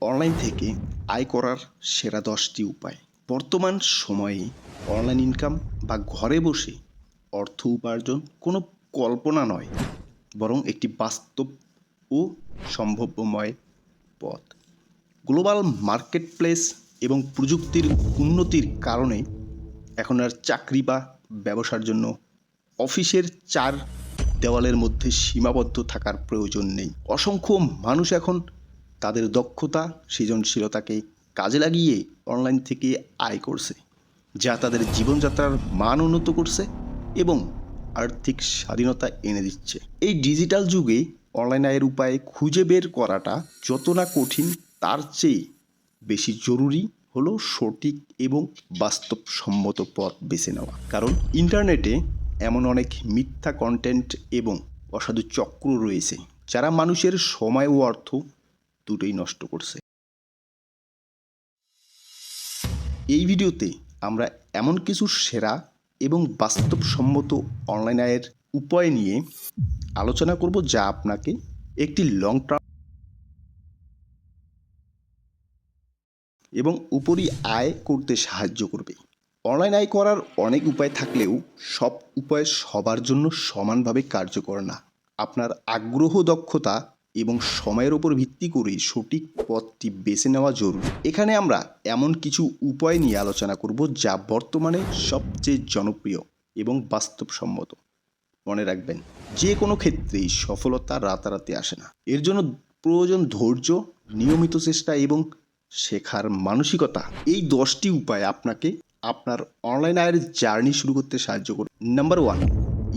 Online থেকে আয় করার সেরা 10টি উপায়। বর্তমান সময়ে অনলাইন ইনকাম বা ঘরে বসে অর্থ উপার্জন কোনো কল্পনা নয়, বরং একটি বাস্তব ও সম্ভাব্যময় পথ। গ্লোবাল মার্কেটপ্লেস এবং প্রযুক্তির উন্নতির কারণে এখন আর চাকরি বা ব্যবসার জন্য অফিসের চার দেওয়ালের মধ্যে সীমাবদ্ধ থাকার প্রয়োজন নেই। অসংখ্য মানুষ এখন তাদের দক্ষতা, সৃজনশীলতাকে কাজে লাগিয়ে অনলাইন থেকে আয় করছে, যা তাদের জীবনযাত্রার মান উন্নত করছে এবং আর্থিক স্বাধীনতা এনে দিচ্ছে। এই ডিজিটাল যুগে অনলাইন আয়ের উপায় খুঁজে বের করাটা যত না কঠিন, তার চেয়ে বেশি জরুরি হলো সঠিক এবং বাস্তবসম্মত পথ বেছে নেওয়া। কারণ ইন্টারনেটে এমন অনেক মিথ্যা কন্টেন্ট এবং অসাধু চক্র রয়েছে, যারা মানুষের সময় ও অর্থ দুটোই নষ্ট করছে। এই ভিডিওতে আমরা এমন কিছু সেরা এবং বাস্তবসম্মত অনলাইন আয়ের উপায় নিয়ে আলোচনা করব, যা আপনাকে একটি লং টার্ম এবং উপরি আয় করতে সাহায্য করবে। অনলাইন আয় করার অনেক উপায় থাকলেও সব উপায় সবার জন্য সমানভাবে কার্যকর না। আপনার আগ্রহ, দক্ষতা এবং সময়ের উপর ভিত্তি করে সঠিক পথটি বেছে নেওয়া জরুরি। এখানে আমরা এমন কিছু উপায় নিয়ে আলোচনা করব, যা বর্তমানে সবচেয়ে জনপ্রিয় এবং বাস্তবসম্মত। মনে রাখবেন, যে কোনো ক্ষেত্রেই সফলতা রাতারাতি আসে না। এর জন্য প্রয়োজন ধৈর্য, নিয়মিত চেষ্টা এবং শেখার মানসিকতা। এই 10টি উপায় আপনাকে আপনার অনলাইন আয়ের জার্নি শুরু করতে সাহায্য করবে। নাম্বার 1,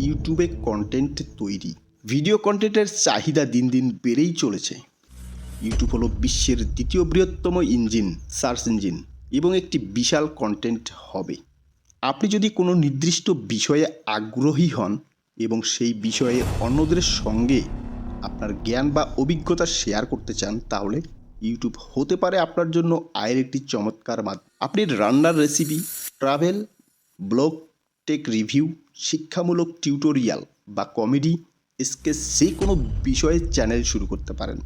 ইউটিউবে কন্টেন্ট তৈরি। ভিডিও কন্টেন্টের চাহিদা দিন দিন বেড়েই চলেছে। ইউটিউব হলো বিশ্বের দ্বিতীয় বৃহত্তম সার্চ ইঞ্জিন এবং একটি বিশাল কন্টেন্ট হবে। আপনি যদি কোনো নির্দিষ্ট বিষয়ে আগ্রহী হন এবং সেই বিষয়ে অন্যদের সঙ্গে আপনার জ্ঞান বা অভিজ্ঞতা শেয়ার করতে চান, তাহলে ইউটিউব হতে পারে আপনার জন্য আয়ের একটি চমৎকার মাধ্যম। আপনি রান্নার recipe, travel blog, take review, শিক্ষামূলক টিউটোরিয়াল বা কমেডি স্কেচ, যে কোনো বিষয়ে চ্যানেল শুরু করতে পারেন।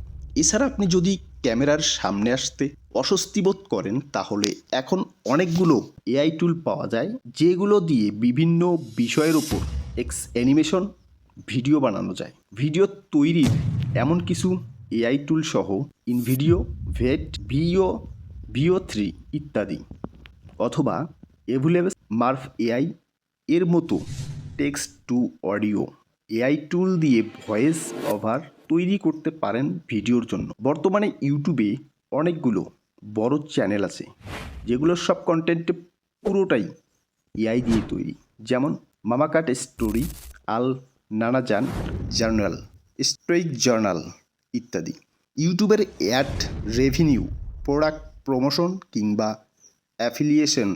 এছাড়া আপনি যদি ক্যামেরার সামনে আসতে অস্বস্তি বোধ করেন, তাহলে এখন অনেকগুলো এআই টুল পাওয়া যায়, যেগুলো দিয়ে বিভিন্ন বিষয়ের উপর অ্যানিমেশন ভিডিও বানানো যায়। ভিডিও তৈরির এমন কিছু এআই টুল সহ ইনভিডিও, ভেট, ভিও3 ইত্যাদি, অথবা এভুলেবল মার্ভ এআই এর মতো টেক্সট টু অডিও এআই টুল দিয়ে ভয়েস ওভার তৈরি করতে পারেন ভিডিওর জন্য। বর্তমানে ইউটিউবে অনেকগুলো বড় চ্যানেল আছে, যেগুলোর সব কন্টেন্ট পুরোটাই এআই দিয়ে তৈরি, যেমন মামাকাট স্টোরি, আল নানাজান জার্নাল, স্ট্রেইক জার্নাল ইত্যাদি। ইউটিউবের অ্যাড রেভিনিউ, প্রোডাক্ট প্রমোশন কিংবা অ্যাফিলিয়েশন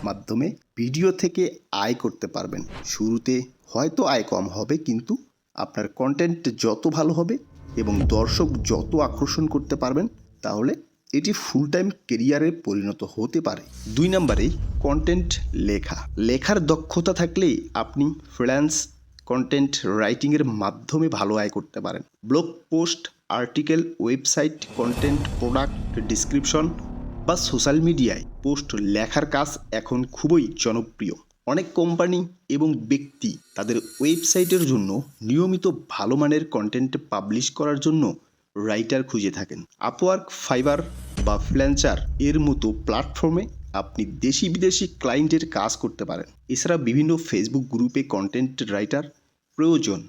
মাধ্যমে ভিডিও থেকে আয় করতে পারবেন। শুরুতে হয়তো আয় কম হবে, কিন্তু আপনার কন্টেন্ট যত ভালো হবে এবং দর্শক যত আকর্ষণ করতে পারবেন, তাহলে এটি ফুল টাইম কেরিয়ারে পরিণত হতে পারে। 2 নম্বরে, কন্টেন্ট লেখা। লেখার দক্ষতা থাকলে আপনি ফ্রিল্যান্স কন্টেন্ট রাইটিংয়ের মাধ্যমে ভালো আয় করতে পারেন। Blog post, article, website content, product description বা সোশ্যাল মিডিয়ায় পোস্ট লেখার কাজ এখন খুবই জনপ্রিয়। অনেক কোম্পানি এবং ব্যক্তি তাদের ওয়েবসাইটের জন্য নিয়মিত ভালো মানের কন্টেন্ট পাবলিশ করার জন্য রাইটার খুঁজে থাকেন। আপওয়ার্ক, ফাইবার বা ফ্রিল্যান্সার এর মতো প্ল্যাটফর্মে আপনি দেশি বিদেশি ক্লায়েন্টের কাজ করতে পারেন। এছাড়া বিভিন্ন ফেসবুক গ্রুপে কন্টেন্ট রাইটার প্রয়োজন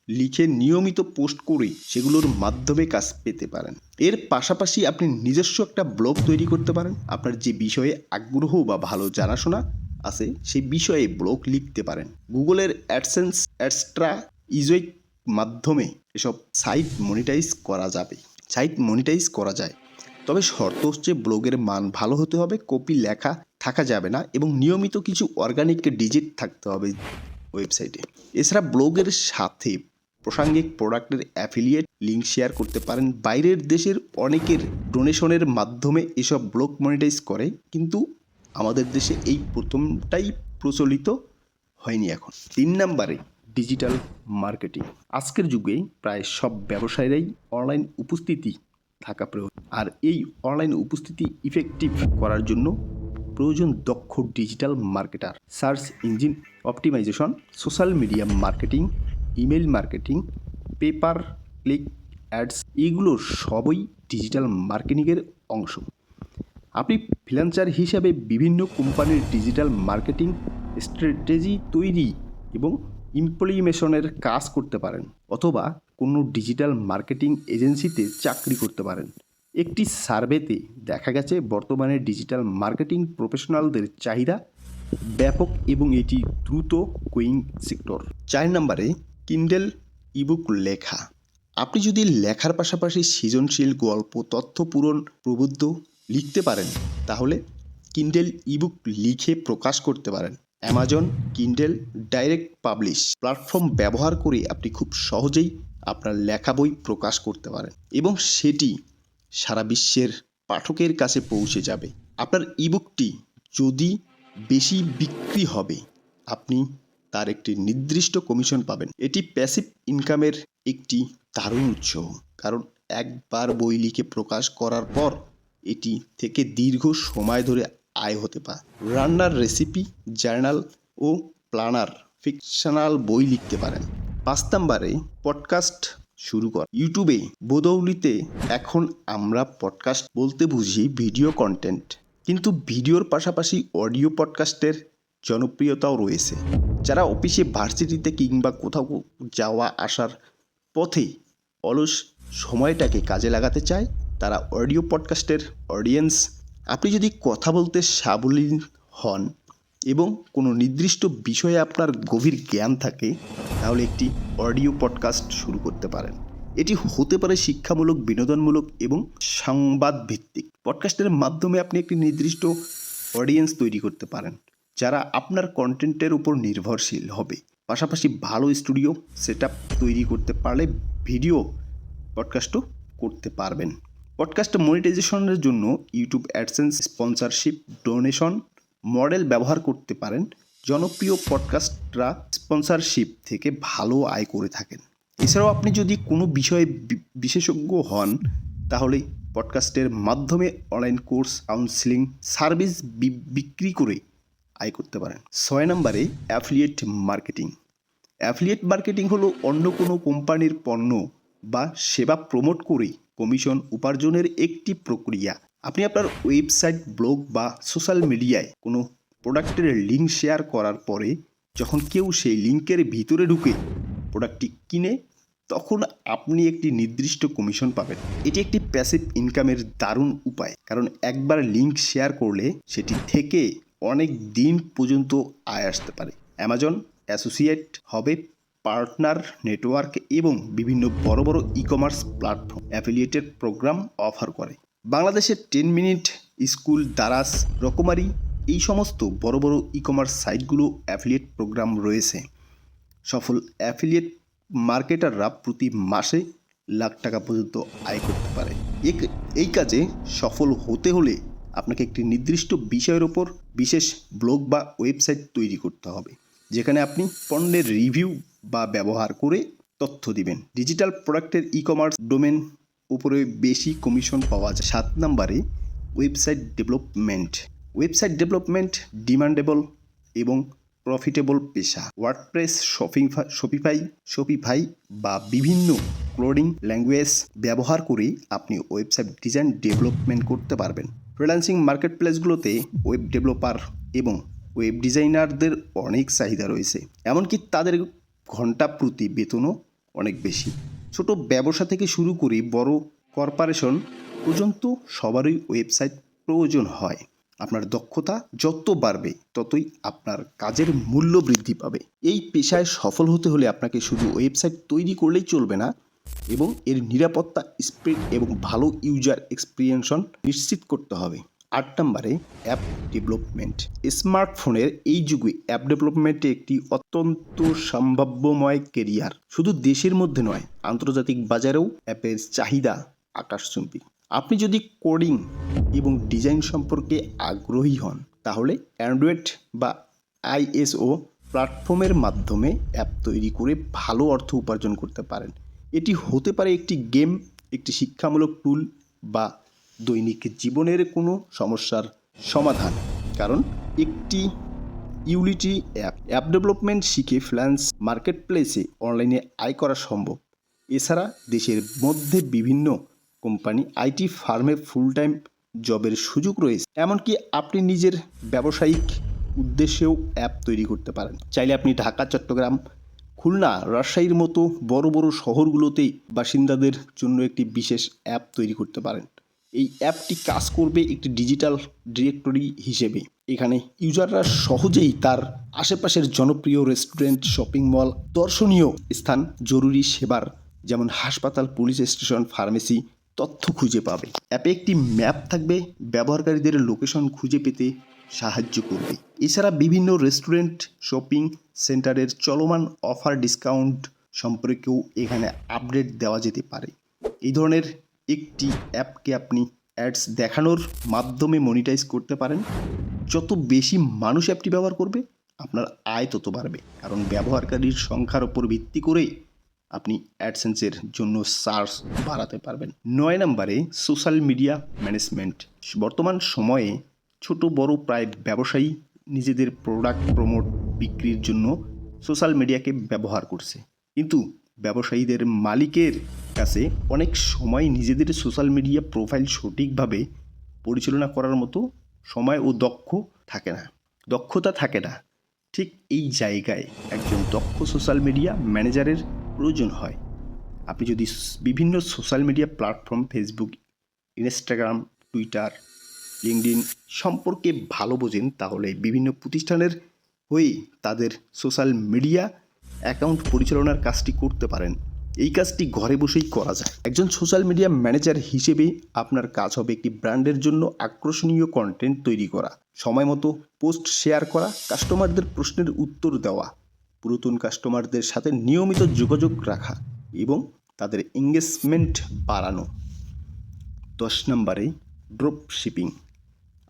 লিখে নিয়মিত পোস্ট করে সেগুলোর মাধ্যমে কাজ পেতে পারেন। এর পাশাপাশি আপনি নিজস্ব একটা ব্লগ তৈরি করতে পারেন। আপনার যে বিষয়ে আগ্রহ বা ভালো জানাশোনা আছে, সেই বিষয়ে ব্লগ লিখতে পারেন। গুগলের অ্যাডসেন্স, অ্যাডস্ট্রা, ইজোইক মাধ্যমে এসব সাইট মনিটাইজ করা যায়। তবে শর্ত হচ্ছে ব্লগের মান ভালো হতে হবে, কপি লেখা থাকা যাবে না এবং নিয়মিত কিছু অর্গানিক ডিজিট থাকতে হবে ওয়েবসাইটে। এছাড়া ব্লগের সাথে প্রাসঙ্গিক প্রোডাক্টের অ্যাফিলিয়েট লিঙ্ক শেয়ার করতে পারেন। বাইরের দেশের অনেকের ডোনেশনের মাধ্যমে এসব ব্লগ মনিটাইজ করে, কিন্তু আমাদের দেশে এই প্রথমটাই প্রচলিত হয়নি এখন। 3 নম্বরে, ডিজিটাল মার্কেটিং। আজকের যুগে প্রায় সব ব্যবসায়ীরাই অনলাইন উপস্থিতি থাকা প্রয়োজন। আর এই অনলাইন উপস্থিতি ইফেক্টিভ করার জন্য প্রয়োজন দক্ষ digital marketer, search engine optimisation, social media marketing, email marketing, pay per click ads, এগুলো সবই ডিজিটাল মার্কেটিংয়ের অংশ। আপনি ফ্রিল্যান্সার হিসাবে বিভিন্ন কোম্পানির ডিজিটাল মার্কেটিং স্ট্র্যাটেজি তৈরি এবং ইমপ্লিমেশনের কাজ করতে পারেন, অথবা কোনো ডিজিটাল মার্কেটিং এজেন্সিতে চাকরি করতে পারেন। একটি সার্ভেতে দেখা গেছে বর্তমানে ডিজিটাল মার্কেটিং প্রফেশনালদের চাহিদা ব্যাপক এবং এটি দ্রুত গ্রোয়িং সেক্টর। 4 নম্বরে কিন্ডেল ইবুক লেখা। আপনি যদি লেখার পাশাপাশি সৃজনশীল গল্প, তথ্যপূরণ, প্রবন্ধ লিখতে পারেন তাহলে কিন্ডেল ইবুক লিখে প্রকাশ করতে পারেন। Amazon Kindle direct publish platform ব্যবহার করে আপনি খুব সহজেই আপনার লেখা বই প্রকাশ করতে পারেন এবং সেটি সারা বিশ্বের পাঠকের কাছে পৌঁছে যাবে। আপনার ইবুকটি যদি বেশি বিক্রি হবে, আপনি তার একটি নির্দিষ্ট কমিশন পাবেন। এটি প্যাসিভ ইনকামের একটি দারুণ উৎস, কারণ একবার বই লিখে প্রকাশ করার পর এটি থেকে দীর্ঘ সময় ধরে আয় হতে পারে। রান্নার রেসিপি, জার্নাল ও প্ল্যানার, ফিকশনাল বই লিখতে পারেন। 5 নম্বরে পডকাস্ট শুরু কর। ইউটিউবে বদৌলিতে এখন আমরা পডকাস্ট বলতে বুঝি ভিডিও কন্টেন্ট, কিন্তু ভিডিওর পাশাপাশি অডিও পডকাস্টের জনপ্রিয়তাও রয়েছে। যারা অফিসে, ভার্সিটিতে কিংবা কোথাও যাওয়া আসার পথে অলস সময়টাকে কাজে লাগাতে চায়, তারা অডিও পডকাস্টের অডিয়েন্স। আপনি যদি কথা বলতে সাবলীল হন এবং কোনো নির্দিষ্ট বিষয়ে আপনার গভীর জ্ঞান থাকে, তাহলে একটি অডিও পডকাস্ট শুরু করতে পারেন। এটি হতে পারে শিক্ষামূলক, বিনোদনমূলক এবং সংবাদ ভিত্তিক। পডকাস্টের মাধ্যমে আপনি একটি নির্দিষ্ট অডিয়েন্স তৈরি করতে পারেন যারা আপনার কন্টেন্টের উপর নির্ভরশীল হবে। পাশাপাশি ভালো স্টুডিও সেটআপ তৈরি করতে পারলে ভিডিও পডকাস্টও করতে পারবেন। পডকাস্ট মনিটাইজেশনের জন্য YouTube AdSense, sponsorship, donation model ব্যবহার করতে পারেন। জনপ্রিয় পডকাস্টরা স্পন্সরশিপ থেকে ভালো আয় করে থাকেন। এছাড়াও আপনি যদি কোনো বিষয়ে বিশেষজ্ঞ হন, তাহলে পডকাস্টের মাধ্যমে অনলাইন কোর্স, কাউন্সেলিং সার্ভিস বিক্রি করে আয় করতে পারেন। 6 নম্বরে অ্যাফিলিয়েট মার্কেটিং। অ্যাফিলিয়েট মার্কেটিং হলো অন্য কোনো কোম্পানির পণ্য বা সেবা প্রমোট করে কমিশন উপার্জনের একটি প্রক্রিয়া। আপনি আপনার ওয়েবসাইট, ব্লগ বা সোশ্যাল মিডিয়ায় কোনো প্রোডাক্টের লিঙ্ক শেয়ার করার পরে যখন কেউ সেই লিঙ্কের ভিতরে ঢুকে প্রোডাক্টটি কিনে, তখন আপনি একটি নির্দিষ্ট কমিশন পাবেন। এটি একটি প্যাসিভ ইনকামের দারুণ উপায়, কারণ একবার লিঙ্ক শেয়ার করলে সেটি থেকে অনেক দিন পর্যন্ত আয় আসতে পারে। অ্যামাজন অ্যাসোসিয়েট হবে পার্টনার নেটওয়ার্ক এবং বিভিন্ন বড় বড় e-commerce platform affiliated program offer করে। বাংলাদেশের 10 মিনিট স্কুল, দারাজ, রকমারি, এই সমস্ত বড় বড় ই-কমার্স সাইটগুলো অ্যাফিলিয়েট প্রোগ্রাম রয়েছে। সফল অ্যাফিলিয়েট মার্কেটাররা প্রতি মাসে লাখ টাকা পর্যন্ত আয় করতে পারে। এই কাজে সফল হতে হলে আপনাকে একটি নির্দিষ্ট বিষয়ের ওপর বিশেষ ব্লগ বা ওয়েবসাইট তৈরি করতে হবে, যেখানে আপনি পণ্যের রিভিউ বা ব্যবহার করে তথ্য দিবেন। ডিজিটাল প্রোডাক্টের ই-কমার্স ডোমেন উপরে বেশি কমিশন পাওয়া যায়। 7 নম্বরে website development. Website development demandable এবং প্রফিটেবল পেশা। ওয়ার্ডপ্রেস, শপিফাই বা বিভিন্ন কোডিং ল্যাঙ্গুয়েজ ব্যবহার করে আপনি ওয়েবসাইট ডিজাইন ডেভেলপমেন্ট করতে পারবেন। ফ্রিল্যান্সিং মার্কেটপ্লেসগুলোতে ওয়েব ডেভেলপার এবং ওয়েব ডিজাইনারদের অনেক চাহিদা রয়েছে, এমনকি তাদের ঘন্টা প্রতি বেতনও অনেক বেশি। ছোট ব্যবসা থেকে শুরু করে বড় কর্পোরেশন পর্যন্ত সবারই ওয়েবসাইট প্রয়োজন হয়। আপনার দক্ষতা যত বাড়বে ততই আপনার কাজের মূল্য বৃদ্ধি পাবে। এই পেশায় সফল হতে হলে আপনাকে শুধু ওয়েবসাইট তৈরি করলেই চলবে না, এবং এর নিরাপত্তা, স্পিড এবং ভালো ইউজার এক্সপিরিয়েন্স নিশ্চিত করতে হবে। 8 নম্বরে অ্যাপ ডেভেলপমেন্ট। স্মার্টফোনের এই যুগে অ্যাপ ডেভেলপমেন্টে একটি অত্যন্ত সম্ভাব্যময় কেরিয়ার। শুধু দেশের মধ্যে নয়, আন্তর্জাতিক বাজারেও অ্যাপের চাহিদা আকাশচুম্বী। আপনি যদি কোডিং এবং ডিজাইন সম্পর্কে আগ্রহী হন, তাহলে অ্যান্ড্রয়েড বা আইএসও প্ল্যাটফর্মের মাধ্যমে অ্যাপ তৈরি করে ভালো অর্থ উপার্জন করতে পারেন। এটি হতে পারে একটি গেম, একটি শিক্ষামূলক টুল বা দৈনিক জীবনের কোনো সমস্যার সমাধান। কারণ একটি ইউটিলিটি অ্যাপ ডেভেলপমেন্ট শিখে ফ্রিল্যান্স মার্কেটপ্লেসে অনলাইনে আয় করা সম্ভব। এছাড়া দেশের মধ্যে বিভিন্ন কোম্পানি আইটি ফার্মে ফুল টাইম জবের সুযোগ রয়েছে। এমনকি আপনি নিজের ব্যবসায়িক উদ্দেশ্যেও অ্যাপ তৈরি করতে পারেন। চাইলে আপনি ঢাকা, চট্টগ্রাম, খুলনা, রাজশাহীর মতো বড় বড় শহরগুলোতেই বাসিন্দাদের জন্য একটি বিশেষ অ্যাপ তৈরি করতে পারেন। এই অ্যাপটি কাজ করবে একটি ডিজিটাল ডিরেক্টরি হিসেবে। এখানে ইউজাররা সহজেই তার আশেপাশের জনপ্রিয় রেস্টুরেন্ট, শপিং মল, দর্শনীয় স্থান, জরুরি সেবার যেমন হাসপাতাল, পুলিশ স্টেশন, ফার্মেসি তথ্য খুঁজে পাবে। অ্যাপে একটি ম্যাপ থাকবে, ব্যবহারকারীদের লোকেশন খুঁজে পেতে সাহায্য করবে। এছাড়া বিভিন্ন রেস্টুরেন্ট, শপিং সেন্টারের চলমান অফার, ডিসকাউন্ট সম্পর্কেও এখানে আপডেট দেওয়া যেতে পারে। এই ধরনের একটি অ্যাপকে আপনি অ্যাডস দেখানোর মাধ্যমে মনিটাইজ করতে পারেন। যত বেশি মানুষ অ্যাপটি ব্যবহার করবে, আপনার আয় তত বাড়বে। কারণ ব্যবহারকারীর সংখ্যার উপর ভিত্তি করেই আপনি অ্যাডসেন্সের জন্য সার্চ বাড়াতে পারবেন। 9 নম্বরে সোশ্যাল মিডিয়া ম্যানেজমেন্ট। বর্তমান সময়ে ছোট বড় প্রায় ব্যবসায়ী নিজেদের প্রোডাক্ট প্রমোট বিক্রির জন্য সোশ্যাল মিডিয়াকে ব্যবহার করছে। কিন্তু ব্যবসায়ীদের মালিকের কাছে অনেক সময় নিজেদের সোশ্যাল মিডিয়া প্রোফাইল সঠিকভাবে পরিচালনা করার মতো সময় ও দক্ষতা থাকে না। ঠিক এই জায়গায় একজন দক্ষ সোশ্যাল মিডিয়া ম্যানেজারের প্রয়োজন হয়। আপনি যদি বিভিন্ন social media platform, Facebook, Instagram, Twitter, LinkedIn সম্পর্কে ভালো বোঝেন, তাহলে বিভিন্ন প্রতিষ্ঠানের হয়ে তাদের সোশ্যাল মিডিয়া অ্যাকাউন্ট পরিচালনার কাজটি করতে পারেন। এই কাজটি ঘরে বসেই করা যায়। একজন সোশ্যাল মিডিয়া ম্যানেজার হিসেবে আপনার কাজ হবে একটি ব্র্যান্ডের জন্য আকর্ষণীয় কন্টেন্ট তৈরি করা, সময় মতো পোস্ট শেয়ার করা, কাস্টমারদের প্রশ্নের উত্তর দেওয়া, পুরাতন কাস্টমারদের সাথে নিয়মিত যোগাযোগ রাখা এবং তাদের এঙ্গেজমেন্ট বাড়ানো। 10 নম্বরে ড্রপ শিপিং।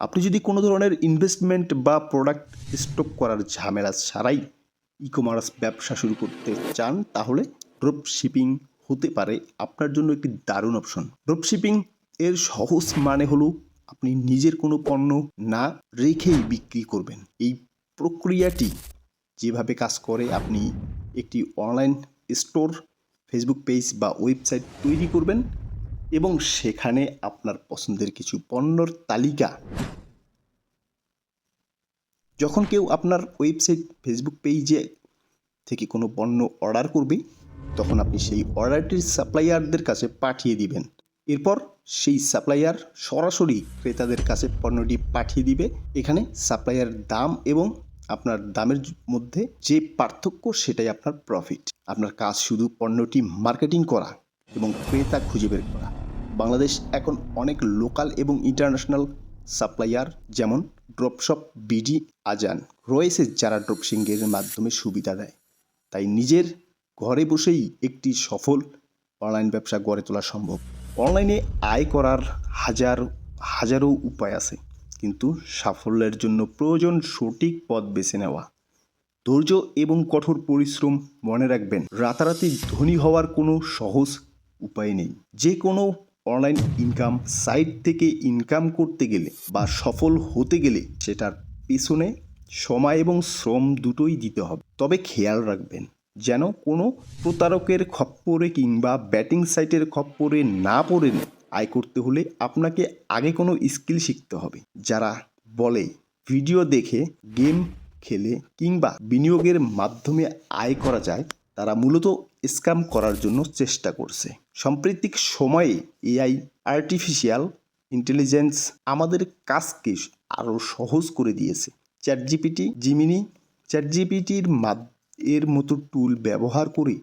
আপনি যদি কোনো ধরনের ইনভেস্টমেন্ট বা প্রোডাক্ট স্টক করার ঝামেলা ছাড়াই ই কমার্স ব্যবসা শুরু করতে চান, তাহলে ড্রপ শিপিং হতে পারে আপনার জন্য একটি দারুণ অপশন। ড্রপ শিপিং এর সহজ মানে হলো আপনি নিজের কোনো পণ্য না রেখেই বিক্রি করবেন। এই প্রক্রিয়াটি যেভাবে কাজ করে, আপনি একটি অনলাইন স্টোর, ফেসবুক পেজ বা ওয়েবসাইট তৈরি করবেন এবং সেখানে আপনার পছন্দের কিছু পণ্যর তালিকা, যখন কেউ আপনার ওয়েবসাইট, ফেসবুক পেজে থেকে কোনো পণ্য অর্ডার করবে, তখন আপনি সেই অর্ডারটির সাপ্লায়ারদের কাছে পাঠিয়ে দিবেন। এরপর সেই সাপ্লায়ার সরাসরি ক্রেতাদের কাছে পণ্যটি পাঠিয়ে দিবে। এখানে সাপ্লায়ার দাম এবং আপনার দামের মধ্যে যে পার্থক্য, সেটাই আপনার প্রফিট। আপনার কাজ শুধু পণ্যটি মার্কেটিং করা এবং ক্রেতা খুঁজে বের করা। বাংলাদেশ এখন অনেক লোকাল এবং ইন্টারন্যাশনাল সাপ্লায়ার যেমন ড্রপশপ, বিডি, আজান রয়েছে, যারা ড্রপশিপিংয়ের মাধ্যমে সুবিধা দেয়। তাই নিজের ঘরে বসেই একটি সফল অনলাইন ব্যবসা গড়ে তোলা সম্ভব। অনলাইনে আয় করার হাজারো উপায় আছে, কিন্তু সাফল্যের জন্য প্রয়োজন সঠিক পথ বেছে নেওয়া, ধৈর্য এবং কঠোর পরিশ্রম। মনে রাখবেন, রাতারাতি ধনী হওয়ার কোনো সহজ উপায় নেই। যে কোনো অনলাইন ইনকাম সাইট থেকে ইনকাম করতে গেলে বা সফল হতে গেলে সেটার পেছনে সময় এবং শ্রম দুটোই দিতে হবে। তবে খেয়াল রাখবেন যেন কোনো প্রতারকের খপ্পরে কিংবা ব্যাটিং সাইটের খপ্পরে না পড়েন। আয় করতে হলে আপনাকে আগে কোনো স্কিল শিখতে হবে। যারা বলে ভিডিও দেখে, গেম খেলে কিংবা বিনিয়োগের মাধ্যমে আয় করা যায়, তারা মূলত স্ক্যাম করার জন্য চেষ্টা করছে। সাম্প্রতিক সময়ে এআই, আর্টিফিশিয়াল ইন্টেলিজেন্স আমাদের কাজকে আরও সহজ করে দিয়েছে। চ্যাটজিপিটি, জিমিনি, চ্যাটজিপিটির এর মতো টুল ব্যবহার করে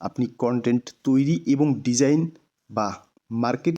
আপনি কন্টেন্ট তৈরি এবং ডিজাইন বা মার্কেটিং